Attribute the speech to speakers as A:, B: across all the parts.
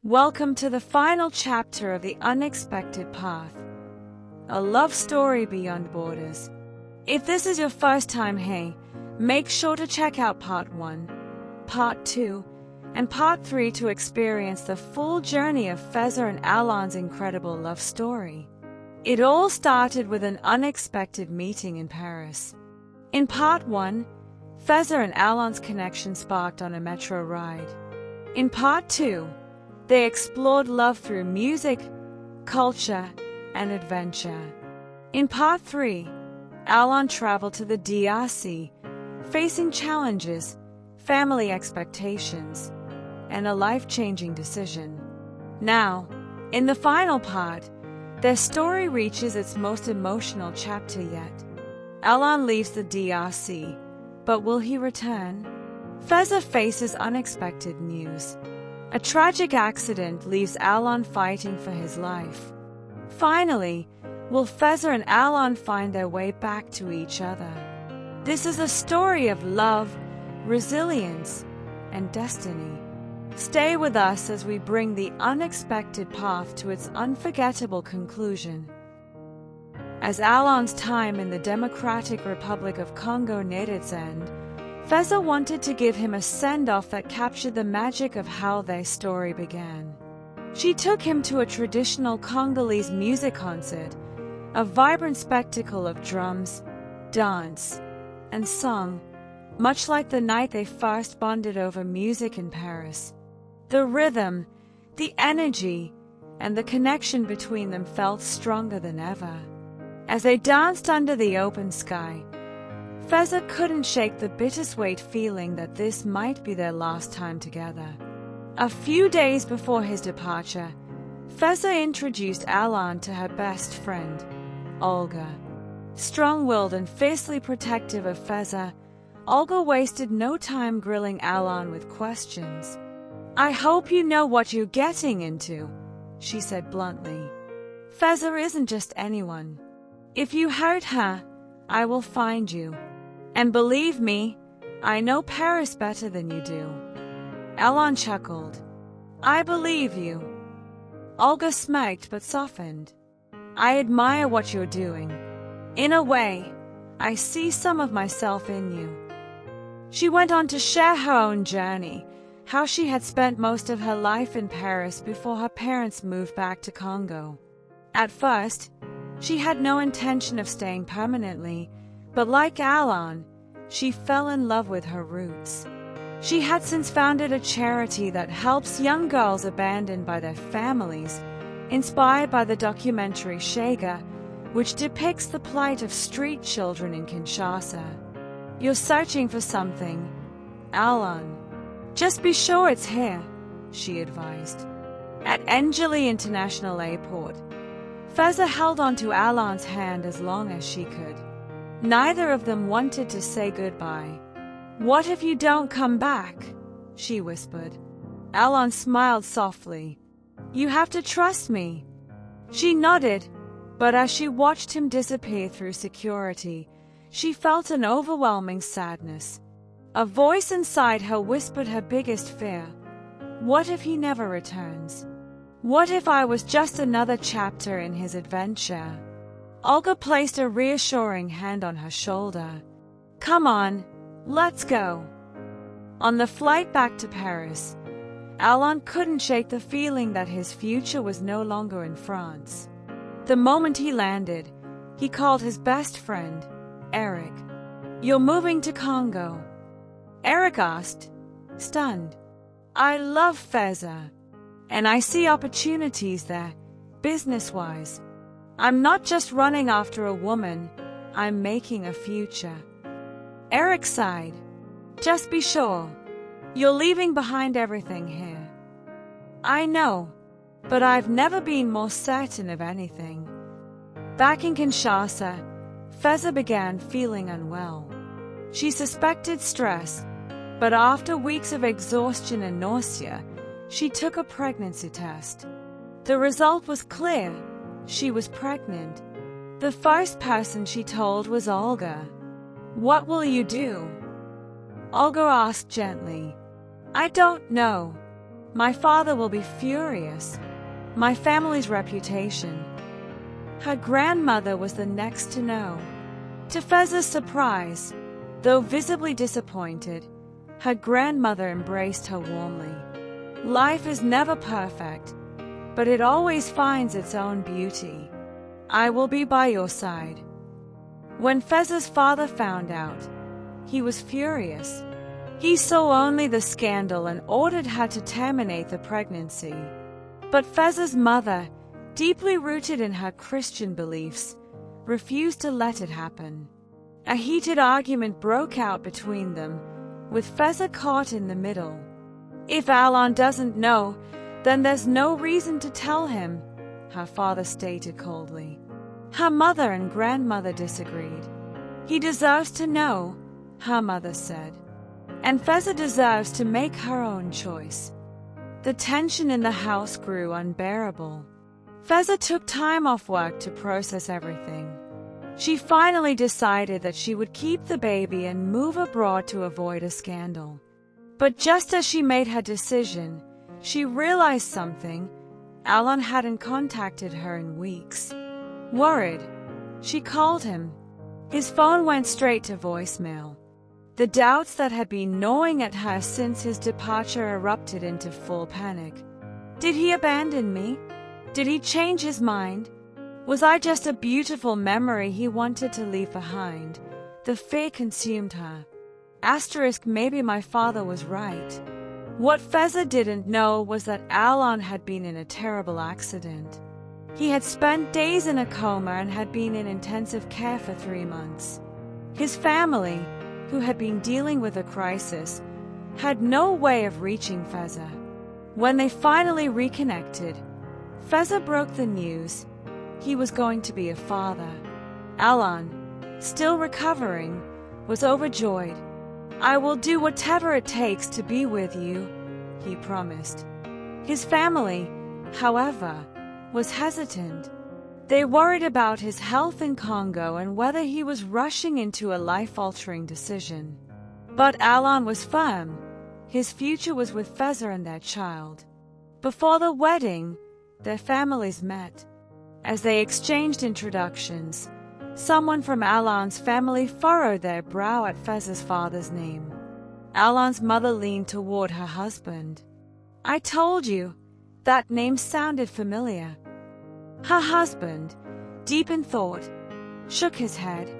A: Welcome to the final chapter of The Unexpected Path, a love story beyond borders. If this is your first time here, make sure to check out Part 1, Part 2, and Part 3 to experience the full journey of Feza and Alain's incredible love story. It all started with an unexpected meeting in Paris. In Part 1, Feza and Alain's connection sparked on a metro ride. In Part 2, they explored love through music, culture, and adventure. In Part 3, Alain traveled to the DRC, facing challenges, family expectations, and a life-changing decision. Now, in the final part, their story reaches its most emotional chapter yet. Alain leaves the DRC, but will he return? Feza faces unexpected news. A tragic accident leaves Alain fighting for his life. Finally, will Feza and Alain find their way back to each other? This is a story of love, resilience, and destiny. Stay with us as we bring the unexpected path to its unforgettable conclusion. As Alain's time in the Democratic Republic of Congo neared its end, Feza wanted to give him a send-off that captured the magic of how their story began. She took him to a traditional Congolese music concert, a vibrant spectacle of drums, dance, and song, much like the night they first bonded over music in Paris. The rhythm, the energy, and the connection between them felt stronger than ever. As they danced under the open sky, Feza couldn't shake the bittersweet feeling that this might be their last time together. A few days before his departure, Feza introduced Alain to her best friend, Olga. Strong-willed and fiercely protective of Feza, Olga wasted no time grilling Alain with questions. "I hope you know what you're getting into," she said bluntly. "Feza isn't just anyone. If you hurt her, I will find you. And believe me, I know Paris better than you do." Alain chuckled. "I believe you." Olga smirked but softened. "I admire what you're doing. In a way, I see some of myself in you." She went on to share her own journey, how she had spent most of her life in Paris before her parents moved back to Congo. At first, she had no intention of staying permanently, but like Alain, she fell in love with her roots. She had since founded a charity that helps young girls abandoned by their families, inspired by the documentary Shega, which depicts the plight of street children in Kinshasa. "You're searching for something, Alain. Just be sure it's here," she advised. At Njili International Airport, Feza held onto Alain's hand as long as she could. Neither of them wanted to say goodbye. "What if you don't come back?" she whispered. Alain smiled softly. "You have to trust me." She nodded, but as she watched him disappear through security, she felt an overwhelming sadness. A voice inside her whispered her biggest fear. What if he never returns? What if I was just another chapter in his adventure? Olga placed a reassuring hand on her shoulder. "Come on, let's go." On the flight back to Paris, Alain couldn't shake the feeling that his future was no longer in France. The moment he landed, he called his best friend, Eric. "You're moving to Congo?" Eric asked, stunned. "I love Feza, and I see opportunities there, business-wise. I'm not just running after a woman, I'm making a future." Eric sighed. "Just be sure, you're leaving behind everything here." "I know, but I've never been more certain of anything." Back in Kinshasa, Feza began feeling unwell. She suspected stress, but after weeks of exhaustion and nausea, she took a pregnancy test. The result was clear. She was pregnant. The first person she told was Olga. "What will you do?" Olga asked gently. "I don't know. My father will be furious. My family's reputation. Her grandmother was the next to know. To Feza's surprise, though visibly disappointed, her grandmother embraced her warmly. Life is never perfect, but it always finds its own beauty. I will be by your side. When Feza's father found out, he was furious. He saw only the scandal and ordered her to terminate the pregnancy. But Feza's mother, deeply rooted in her Christian beliefs, refused to let it happen. A heated argument broke out between them, with Feza caught in the middle. If Alain doesn't know, then there's no reason to tell him, her father stated coldly. Her mother and grandmother disagreed. He deserves to know, her mother said. And Feza deserves to make her own choice. The tension in the house grew unbearable. Feza took time off work to process everything. She finally decided that she would keep the baby and move abroad to avoid a scandal. But just as she made her decision, she realized something. Alain hadn't contacted her in weeks. Worried, she called him. His phone went straight to voicemail. The doubts that had been gnawing at her since his departure erupted into full panic. Did he abandon me? Did he change his mind? Was I just a beautiful memory he wanted to leave behind? The fear consumed her. Maybe my father was right. What Feza didn't know was that Alain had been in a terrible accident. He had spent days in a coma and had been in intensive care for 3 months. His family, who had been dealing with a crisis, had no way of reaching Feza. When they finally reconnected, Feza broke the news. He was going to be a father. Alain, still recovering, was overjoyed. I will do whatever it takes to be with you, he promised. His family, however, was hesitant. They worried about his health in Congo and whether he was rushing into a life-altering decision. But Alain was firm. His future was with Feza and their child. Before the wedding, their families met. As they exchanged introductions, someone from Alain's family furrowed their brow at Feza's father's name. Alain's mother leaned toward her husband. I told you, that name sounded familiar. Her husband, deep in thought, shook his head.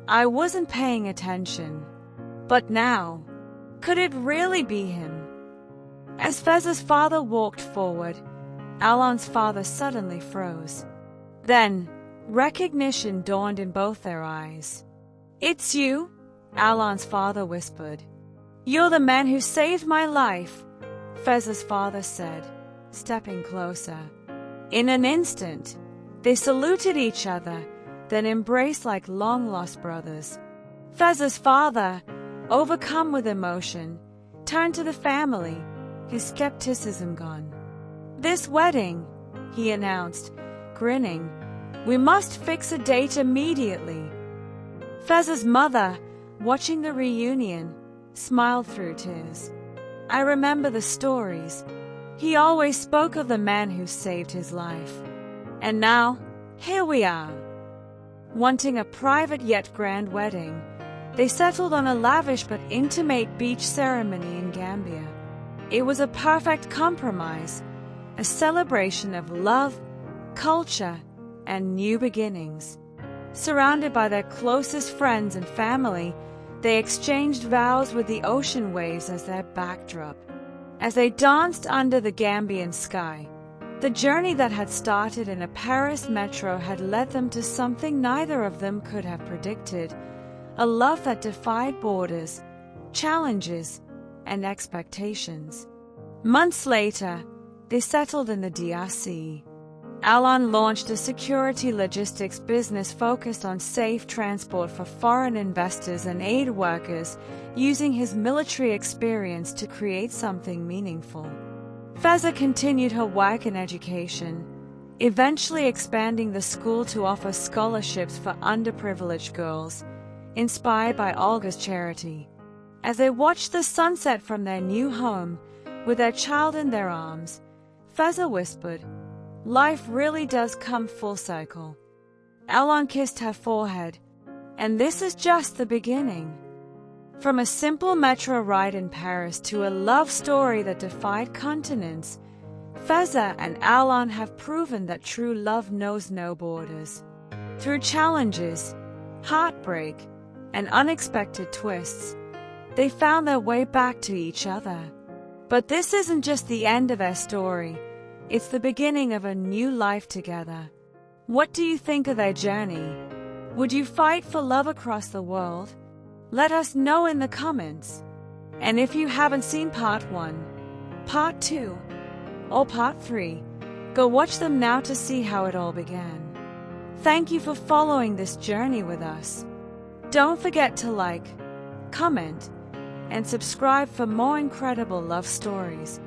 A: I wasn't paying attention. But now, could it really be him? As Feza's father walked forward, Alain's father suddenly froze. Then, recognition dawned in both their eyes. It's you, Alain's father whispered. You're the man who saved my life, Feza's father said, stepping closer. In an instant, they saluted each other, then embraced like long-lost brothers. Feza's father, overcome with emotion, turned to the family, his skepticism gone. This wedding, he announced, grinning. We must fix a date immediately. Feza's mother, watching the reunion, smiled through tears. I remember the stories. He always spoke of the man who saved his life. And now, here we are. Wanting a private yet grand wedding, they settled on a lavish but intimate beach ceremony in Gambia. It was a perfect compromise, a celebration of love, culture, and new beginnings. Surrounded by their closest friends and family, they exchanged vows with the ocean waves as their backdrop. As they danced under the Gambian sky, the journey that had started in a Paris metro had led them to something neither of them could have predicted, a love that defied borders, challenges, and expectations. Months later, they settled in the DRC. Alain launched a security logistics business focused on safe transport for foreign investors and aid workers, using his military experience to create something meaningful. Feza continued her work in education, eventually expanding the school to offer scholarships for underprivileged girls, inspired by Olga's charity. As they watched the sunset from their new home, With their child in their arms, Feza whispered, "Life really does come full circle." Alain kissed her forehead, and this is just the beginning. From a simple metro ride in Paris to a love story that defied continents, Feza and Alain have proven that true love knows no borders. Through challenges, heartbreak, and unexpected twists, they found their way back to each other. But this isn't just the end of their story, it's the beginning of a new life together. What do you think of their journey? Would you fight for love across the world? Let us know in the comments. And if you haven't seen part 1, part 2, or part 3, go watch them now to see how it all began. Thank you for following this journey with us. Don't forget to like, comment, and subscribe for more incredible love stories.